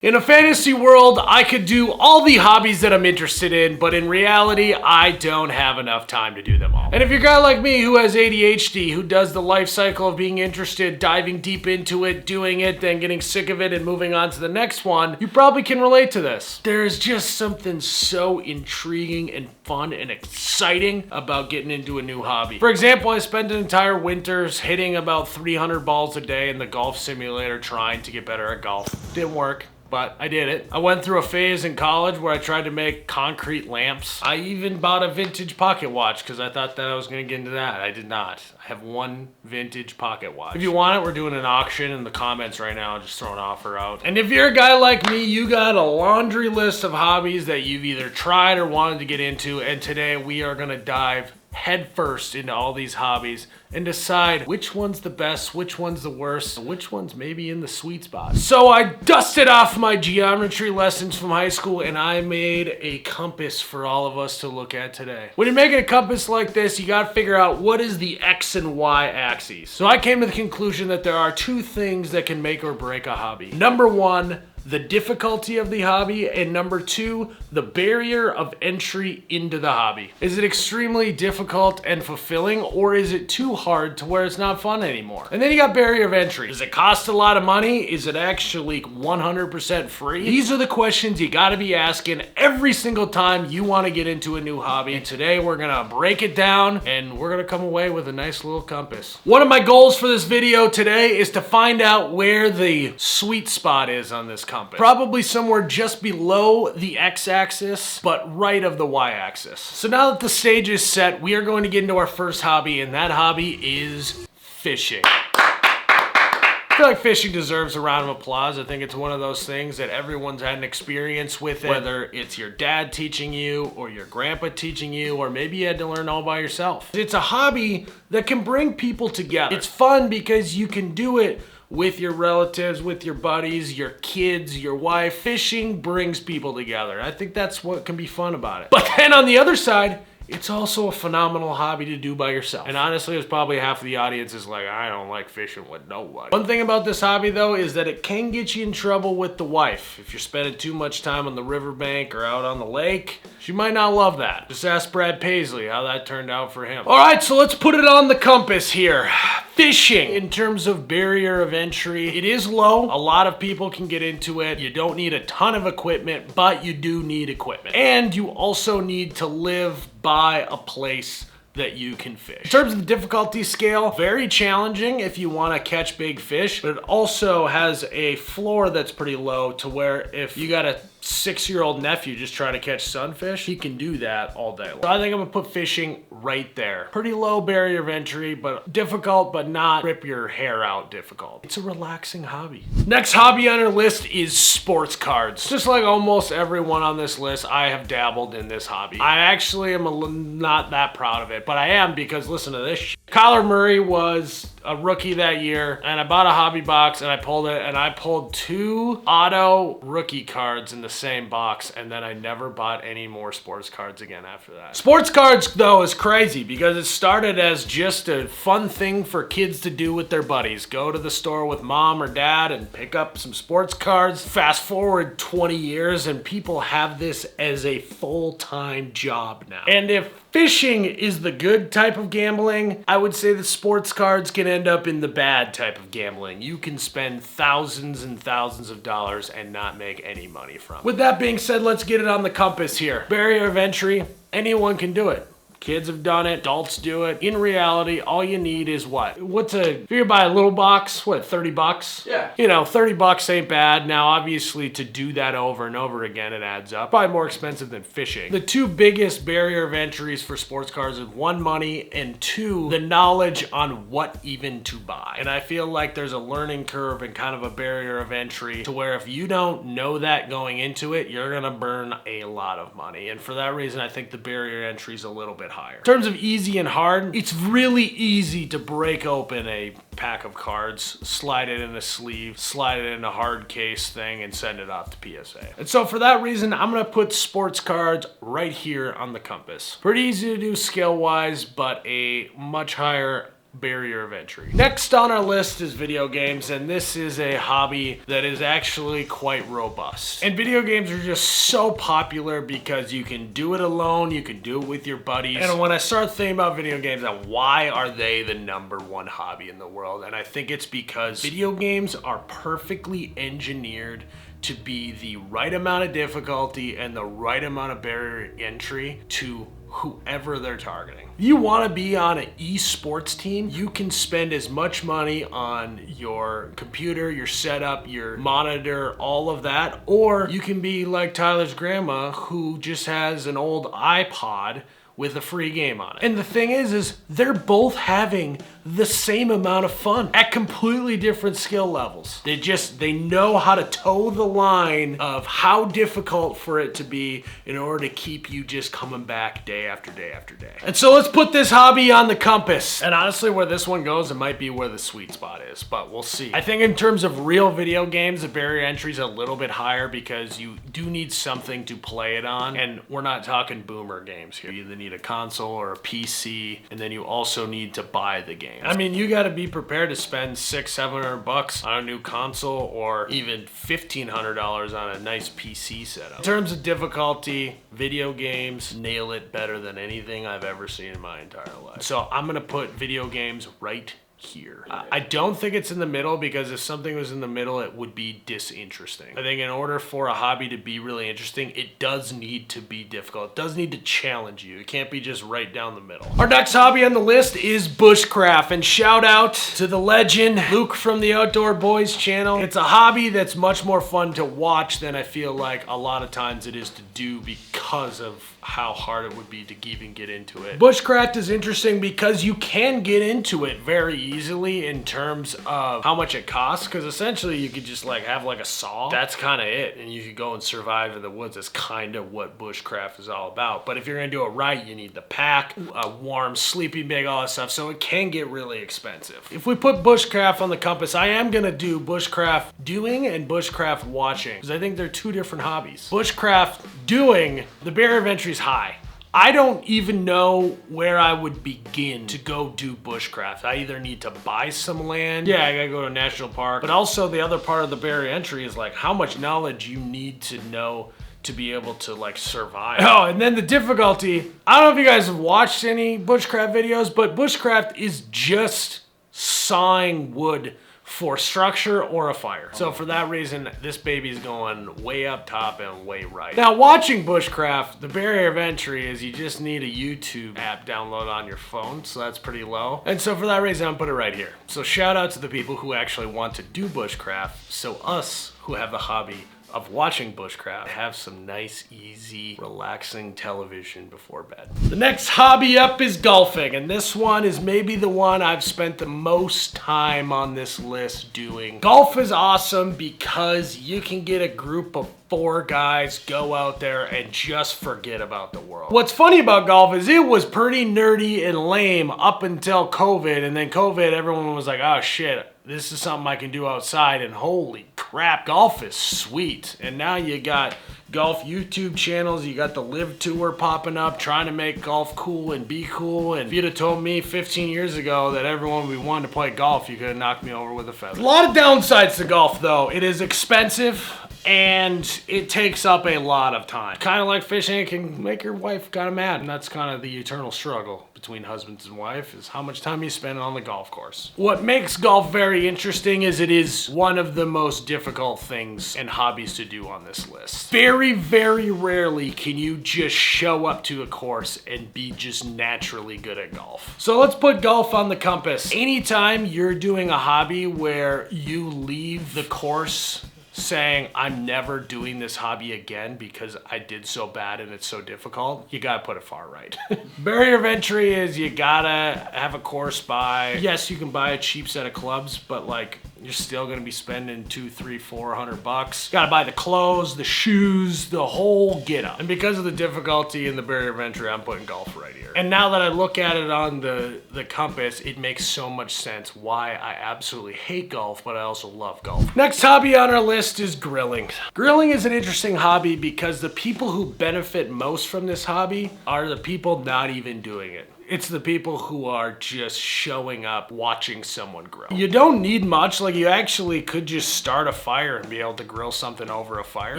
In a fantasy world, I could do all the hobbies that I'm interested in, but in reality, I don't have enough time to do them all. And if you're a guy like me who has ADHD, who does the life cycle of being interested, diving deep into it, doing it, then getting sick of it and moving on to the next one, you probably can relate to this. There's just something so intriguing and fun and exciting about getting into a new hobby. For example, I spent an entire winter hitting about 300 balls a day in the golf simulator trying to get better at golf. Didn't work, but I did it. I went through a phase in college where I tried to make concrete lamps. I even bought a vintage pocket watch because I thought that I was gonna get into that. I did not. I have one vintage pocket watch. If you want it, we're doing an auction in the comments right now. Just throw an offer out. And if you're a guy like me, you got a laundry list of hobbies that you've either tried or wanted to get into, and today we are gonna dive headfirst into all these hobbies and decide which one's the best, which one's the worst, and which one's maybe in the sweet spot. So I dusted off my geometry lessons from high school and I made a compass for all of us to look at today. When you're making a compass like this, you gotta figure out what is the X and Y axes. So I came to the conclusion that there are two things that can make or break a hobby. Number one, the difficulty of the hobby, and number two, the barrier of entry into the hobby. Is it extremely difficult and fulfilling, or is it too hard to where it's not fun anymore? And then you got barrier of entry. Does it cost a lot of money? Is it actually 100% free? These are the questions you gotta be asking every single time you wanna get into a new hobby. And today we're gonna break it down and we're gonna come away with a nice little compass. One of my goals for this video today is to find out where the sweet spot is on this compass. Probably somewhere just below the x-axis, but right of the y-axis. So now that the stage is set, we are going to get into our first hobby, and that hobby is fishing. I feel like fishing deserves a round of applause. I think it's one of those things that everyone's had an experience with it, whether it's your dad teaching you or your grandpa teaching you, or maybe you had to learn all by yourself. It's a hobby that can bring people together. It's fun because you can do it with your relatives, with your buddies, your kids, your wife. Fishing brings people together. I think that's what can be fun about it. But then on the other side, it's also a phenomenal hobby to do by yourself. And honestly, there's probably half of the audience is like, I don't like fishing with nobody. One thing about this hobby though is that it can get you in trouble with the wife. If you're spending too much time on the riverbank or out on the lake, she might not love that. Just ask Brad Paisley how that turned out for him. All right, so let's put it on the compass here. Fishing, in terms of barrier of entry, it is low. A lot of people can get into it. You don't need a ton of equipment, but you do need equipment. And you also need to live by a place that you can fish. In terms of the difficulty scale, very challenging if you want to catch big fish, but it also has a floor that's pretty low to where if you got a 6-year-old nephew just trying to catch sunfish, he can do that all day long. So I think I'm gonna put fishing right there. Pretty low barrier of entry, but difficult, but not rip your hair out difficult. It's a relaxing hobby. Next hobby on our list is sports cards. Just like almost everyone on this list, I have dabbled in this hobby. I actually am not that proud of it, but I am because listen to this shit. Kyler Murray was a rookie that year, and I bought a hobby box and I pulled it, and I pulled 2 auto rookie cards in the same box, and then I never bought any more sports cards again after that. Sports cards though is crazy because it started as just a fun thing for kids to do with their buddies. Go to the store with mom or dad and pick up some sports cards. Fast forward 20 years and people have this as a full-time job now. And if fishing is the good type of gambling, I would say the sports cards can end up in the bad type of gambling. You can spend thousands and thousands of dollars and not make any money from it. With that being said, let's get it on the compass here. Barrier of entry, anyone can do it. Kids have done it, adults do it. In reality, all you need is what? If you buy a little box, what, 30 bucks? Yeah. You know, 30 bucks ain't bad. Now, obviously, to do that over and over again, it adds up. Probably more expensive than fishing. The two biggest barrier of entries for sports cards is 1, money, and 2, the knowledge on what even to buy. And I feel like there's a learning curve and kind of a barrier of entry to where if you don't know that going into it, you're gonna burn a lot of money. And for that reason, I think the barrier entry is a little bit higher. In terms of easy and hard, it's really easy to break open a pack of cards, slide it in a sleeve, slide it in a hard case thing, and send it off to PSA. And so for that reason, I'm gonna put sports cards right here on the compass. Pretty easy to do skill-wise, but a much higher barrier of entry. Next on our list is video games, and this is a hobby that is actually quite robust. And video games are just so popular because you can do it alone, you can do it with your buddies. And when I start thinking about video games, why are they the #1 hobby in the world? And I think it's because video games are perfectly engineered to be the right amount of difficulty and the right amount of barrier entry to whoever they're targeting. You want to be on an esports team, you can spend as much money on your computer, your setup, your monitor, all of that, or you can be like Tyler's grandma who just has an old iPod with a free game on it. And the thing is they're both having the same amount of fun at completely different skill levels. They know how to toe the line of how difficult for it to be in order to keep you just coming back day after day after day. And so let's put this hobby on the compass. And honestly, where this one goes, it might be where the sweet spot is, but we'll see. I think in terms of real video games, the barrier entry is a little bit higher because you do need something to play it on. And we're not talking boomer games here. You either need a console or a PC, and then you also need to buy the game. I mean, you got to be prepared to spend $600-700 on a new console, or even $1,500 on a nice PC setup. In terms of difficulty, video games nail it better than anything I've ever seen in my entire life. So I'm gonna put video games right here. I don't think it's in the middle, because if something was in the middle, it would be disinteresting. I think in order for a hobby to be really interesting, it does need to be difficult. It does need to challenge you. It can't be just right down the middle. Our next hobby on the list is bushcraft, and shout out to the legend Luke from the Outdoor Boys channel. It's a hobby that's much more fun to watch than I feel like a lot of times it is to do, because of how hard it would be to even get into it. Bushcraft is interesting because you can get into it very easily in terms of how much it costs, because essentially you could just like have like a saw. That's kind of it, and you could go and survive in the woods. That's kind of what bushcraft is all about. But if you're gonna do it right, you need the pack, a warm sleeping bag, all that stuff, so it can get really expensive. If we put bushcraft on the compass, I am gonna do bushcraft doing and bushcraft watching, because I think they're two different hobbies. Bushcraft doing, the barrier of entry is high. I don't even know where I would begin to go do bushcraft. I either need to buy some land. Yeah, I gotta go to a national park. But also the other part of the barrier entry is like how much knowledge you need to know to be able to like survive. Oh, and then the difficulty. I don't know if you guys have watched any bushcraft videos, but bushcraft is just sawing wood for structure or a fire. So for that reason, this baby's going way up top and way right. Now, watching bushcraft, the barrier of entry is you just need a YouTube app download on your phone, so that's pretty low. And so for that reason, I'm putting it right here. So shout out to the people who actually want to do bushcraft, so us who have the hobby of watching bushcraft have some nice, easy, relaxing television before bed. The next hobby up is golfing, and this one is maybe the one I've spent the most time on this list doing. Golf is awesome because you can get a group of 4 guys, go out there and just forget about the world. What's funny about golf is it was pretty nerdy and lame up until COVID, and then COVID, everyone was like, oh shit, this is something I can do outside, and holy crap, golf is sweet. And now you got golf YouTube channels, you got the Live Tour popping up, trying to make golf cool and be cool. And if you'd have told me 15 years ago that everyone would want to play golf, you could have knocked me over with a feather. A lot of downsides to golf though. It is expensive, and it takes up a lot of time. Kind of like fishing, it can make your wife kind of mad, and that's kind of the eternal struggle between husbands and wife, is how much time you spend on the golf course. What makes golf very interesting is it is one of the most difficult things and hobbies to do on this list. Very, very rarely can you just show up to a course and be just naturally good at golf. So let's put golf on the compass. Anytime you're doing a hobby where you leave the course saying, I'm never doing this hobby again because I did so bad and it's so difficult, you gotta put it far right. Barrier of entry is you gotta have a course by, yes, you can buy a cheap set of clubs, but like, you're still gonna be spending $200, $300, $400. Gotta buy the clothes, the shoes, the whole get up. And because of the difficulty in the barrier of entry, I'm putting golf right here. And now that I look at it on the compass, it makes so much sense why I absolutely hate golf, but I also love golf. Next hobby on our list is grilling. Grilling is an interesting hobby because the people who benefit most from this hobby are the people not even doing it. It's the people who are just showing up watching someone grill. You don't need much. Like, you actually could just start a fire and be able to grill something over a fire.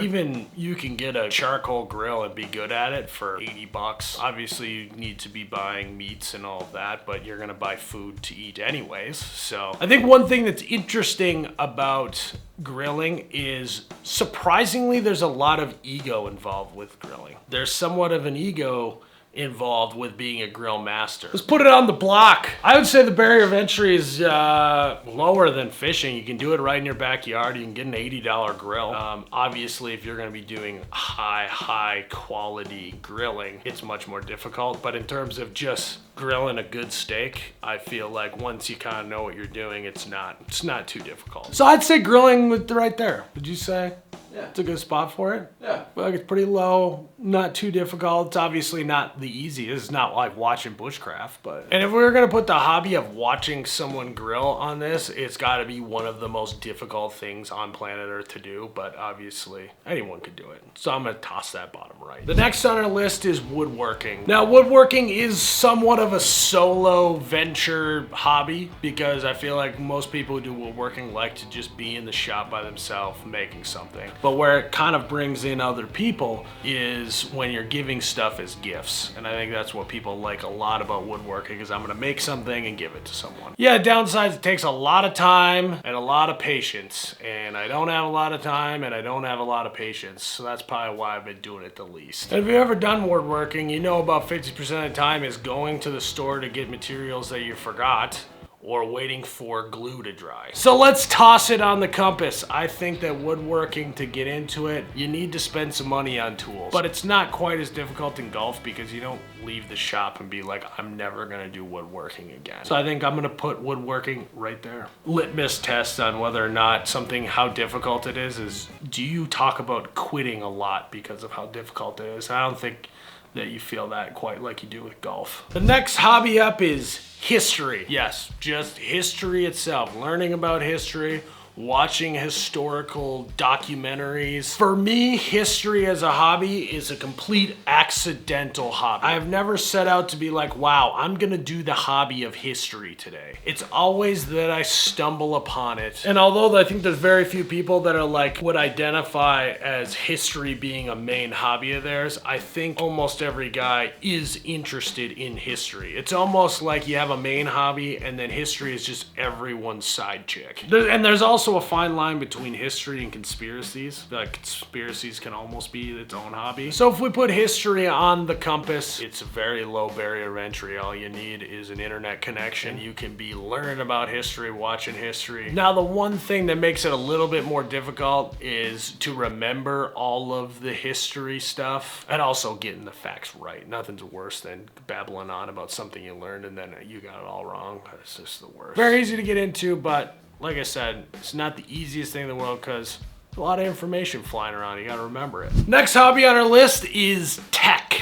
Even you can get a charcoal grill and be good at it for 80 bucks. Obviously, you need to be buying meats and all of that, but you're gonna buy food to eat anyways. So I think one thing that's interesting about grilling is, surprisingly, there's a lot of ego involved with grilling. There's somewhat of an ego involved with being a grill master. Let's put it on the block. I would say the barrier of entry is lower than fishing. You can do it right in your backyard. You can get an $80 grill. Obviously, if you're gonna be doing high quality grilling, it's much more difficult. But in terms of just grilling a good steak, I feel like once you kind of know what you're doing, it's not too difficult. So I'd say grilling with right there. Would you say? Yeah. It's a good spot for it? Yeah. Like, it's pretty low, not too difficult. It's obviously not the easiest. It's not like watching Bushcraft, but... And if we were gonna put the hobby of watching someone grill on this, it's gotta be one of the most difficult things on planet Earth to do, but obviously anyone could do it. So I'm gonna toss that bottom right. The next on our list is woodworking. Now, woodworking is somewhat of a solo venture hobby, because I feel like most people who do woodworking like to just be in the shop by themselves making something. But where it kind of brings in other people is when you're giving stuff as gifts. And I think that's what people like a lot about woodworking, is I'm gonna make something and give it to someone. Yeah, downsides, it takes a lot of time and a lot of patience. And I don't have a lot of time and I don't have a lot of patience. So that's probably why I've been doing it the least. And if you've ever done woodworking, you know about 50% of the time is going to the store to get materials that you forgot, or waiting for glue to dry. So let's toss it on the compass. I think that woodworking, to get into it, you need to spend some money on tools. But it's not quite as difficult in golf, because you don't leave the shop and be like, I'm never gonna do woodworking again. So I think I'm gonna put woodworking right there. Litmus test on whether or not something, how difficult it is do you talk about quitting a lot because of how difficult it is? I don't think that you feel that quite like you do with golf. The next hobby up is history. Yes, just history itself. Learning about history, watching historical documentaries. For me, history as a hobby is a complete accidental hobby. I have never set out to be like, wow, I'm gonna do the hobby of history today. It's always that I stumble upon it. And although I think there's very few people that are like, would identify as history being a main hobby of theirs, I think almost every guy is interested in history. It's almost like you have a main hobby and then history is just everyone's side chick. And there's also a fine line between history and conspiracies. Conspiracies can almost be its own hobby. So if we put history on the compass, it's a very low barrier of entry. All you need is an internet connection. You can be learning about history, watching history. Now, the one thing that makes it a little bit more difficult is to remember all of the history stuff, and also getting the facts right. Nothing's worse than babbling on about something you learned and then you got it all wrong. It's just the worst. Very easy to get into, but like I said, it's not the easiest thing in the world, because there's a lot of information flying around. You gotta remember it. Next hobby on our list is tech,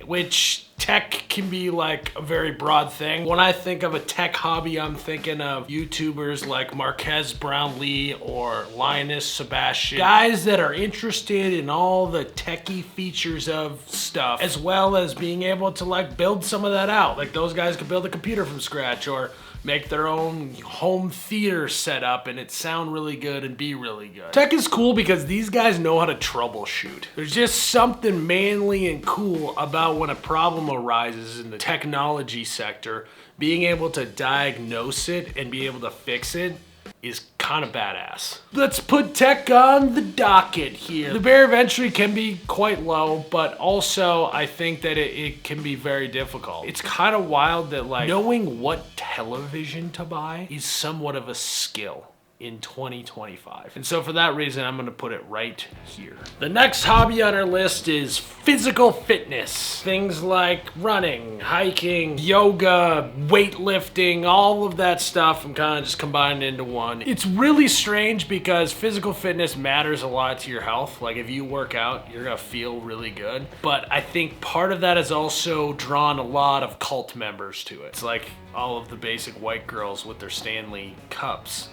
which tech can be like a very broad thing. When I think of a tech hobby, I'm thinking of YouTubers like Marquez Brownlee or Linus Sebastian. Guys that are interested in all the techie features of stuff, as well as being able to like build some of that out. Like, those guys could build a computer from scratch, or make their own home theater setup and it sound really good and be really good. Tech is cool because these guys know how to troubleshoot. There's just something manly and cool about when a problem arises in the technology sector, being able to diagnose it and be able to fix it is kind of badass. Let's put tech on the docket here. The barrier of entry can be quite low, but also I think that it can be very difficult. It's kind of wild that, like, knowing what television to buy is somewhat of a skill in 2025. And so for that reason, I'm gonna put it right here. The next hobby on our list is physical fitness. Things like running, hiking, yoga, weightlifting, all of that stuff I'm kind of just combined into one. It's really strange because physical fitness matters a lot to your health. Like, if you work out, you're gonna feel really good. But I think part of that has also drawn a lot of cult members to it. It's like all of the basic white girls with their Stanley cups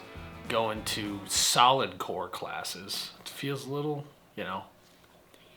going to solid core classes. It feels a little, you know,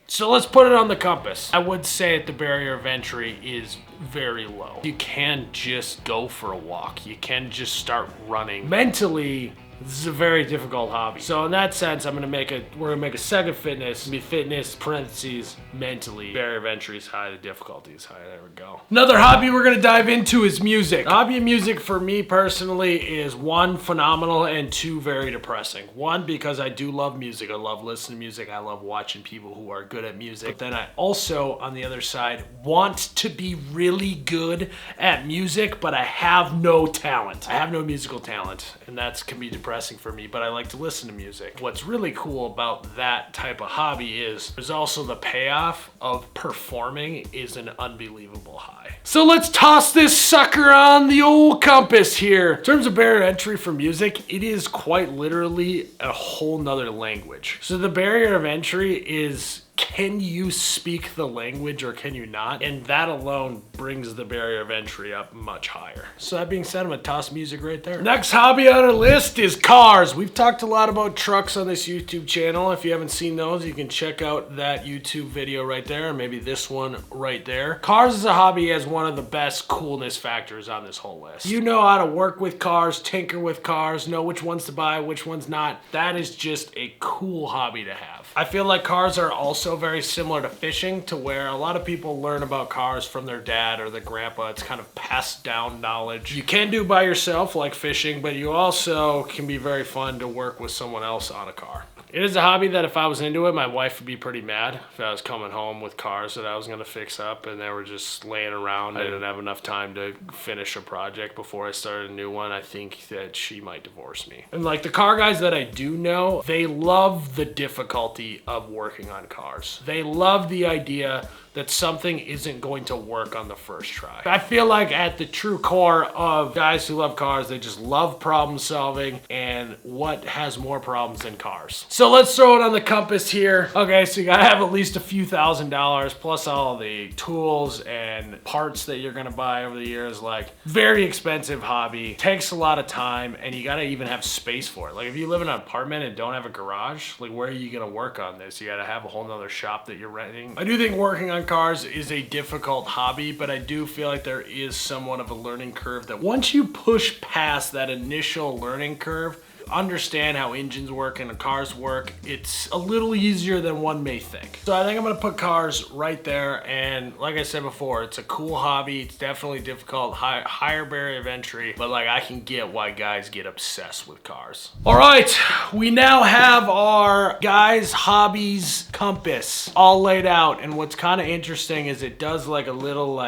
So let's put it on the compass. I would say that the barrier of entry is very low. You can just go for a walk. You can just start running. Mentally, this is a very difficult hobby. So in that sense, we're gonna make a second fitness, be fitness, parentheses, mentally. Barrier of entry is high, the difficulty is high, there we go. Another hobby we're gonna dive into is music. The hobby of music for me personally is one, phenomenal, and two, very depressing. One, because I do love music. I love listening to music. I love watching people who are good at music. But then I also, on the other side, want to be really good at music, but I have no talent. I have no musical talent, and that can be depressing for me, but I like to listen to music. What's really cool about that type of hobby is there's also the payoff of performing is an unbelievable high. So let's toss this sucker on the old compass here. In terms of barrier entry for music, it is quite literally a whole nother language. So the barrier of entry is, can you speak the language or can you not? And that alone brings the barrier of entry up much higher. So that being said, I'm gonna toss music right there. Next hobby on our list is cars. We've talked a lot about trucks on this YouTube channel. If you haven't seen those, you can check out that YouTube video right there, and maybe this one right there. Cars as a hobby has one of the best coolness factors on this whole list. You know how to work with cars, tinker with cars, know which ones to buy, which ones not. That is just a cool hobby to have. I feel like cars are also very similar to fishing, to where a lot of people learn about cars from their dad or their grandpa. It's kind of passed down knowledge. You can do by yourself like fishing, but you also can be very fun to work with someone else on a car. It is a hobby that if I was into it, my wife would be pretty mad if I was coming home with cars that I was going to fix up and they were just laying around. I didn't have enough time to finish a project before I started a new one. I think that she might divorce me. And like the car guys that I do know, they love the difficulty of working on cars. They love the idea that something isn't going to work on the first try. I feel like at the true core of guys who love cars, they just love problem solving, and what has more problems than cars? So let's throw it on the compass here. Okay, so you gotta have at least a few $1,000s plus all the tools and parts that you're gonna buy over the years. Like, very expensive hobby, takes a lot of time, and you gotta even have space for it. Like if you live in an apartment and don't have a garage, like where are you gonna work on this? You gotta have a whole nother shop that you're renting. I do think working on cars is a difficult hobby, but I do feel like there is somewhat of a learning curve that once you push past that initial learning curve, understand how engines work and cars work, it's a little easier than one may think. So I think I'm gonna put cars right there, and like I said before, it's a cool hobby. It's definitely difficult, higher barrier of entry, but like I can get why guys get obsessed with cars. All right, we now have our guys' hobbies compass all laid out, and what's kind of interesting is it does like a little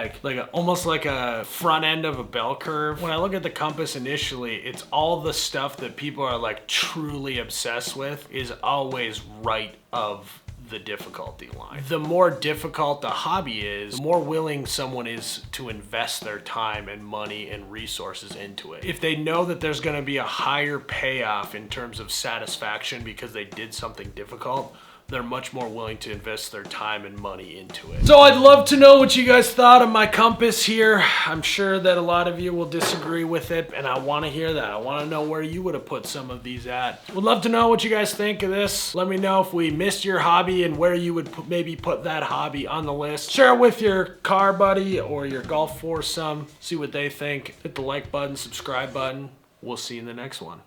almost like a front end of a bell curve. When I look at the compass initially, it's all the stuff that people are like truly obsessed with is always right of the difficulty line. The more difficult the hobby is, the more willing someone is to invest their time and money and resources into it. If they know that there's gonna be a higher payoff in terms of satisfaction because they did something difficult, they're much more willing to invest their time and money into it. So I'd love to know what you guys thought of my compass here. I'm sure that a lot of you will disagree with it, and I want to hear that. I want to know where you would have put some of these at. Would love to know what you guys think of this. Let me know if we missed your hobby and where you would maybe put that hobby on the list. Share it with your car buddy or your golf foursome. See what they think. Hit the like button, subscribe button. We'll see you in the next one.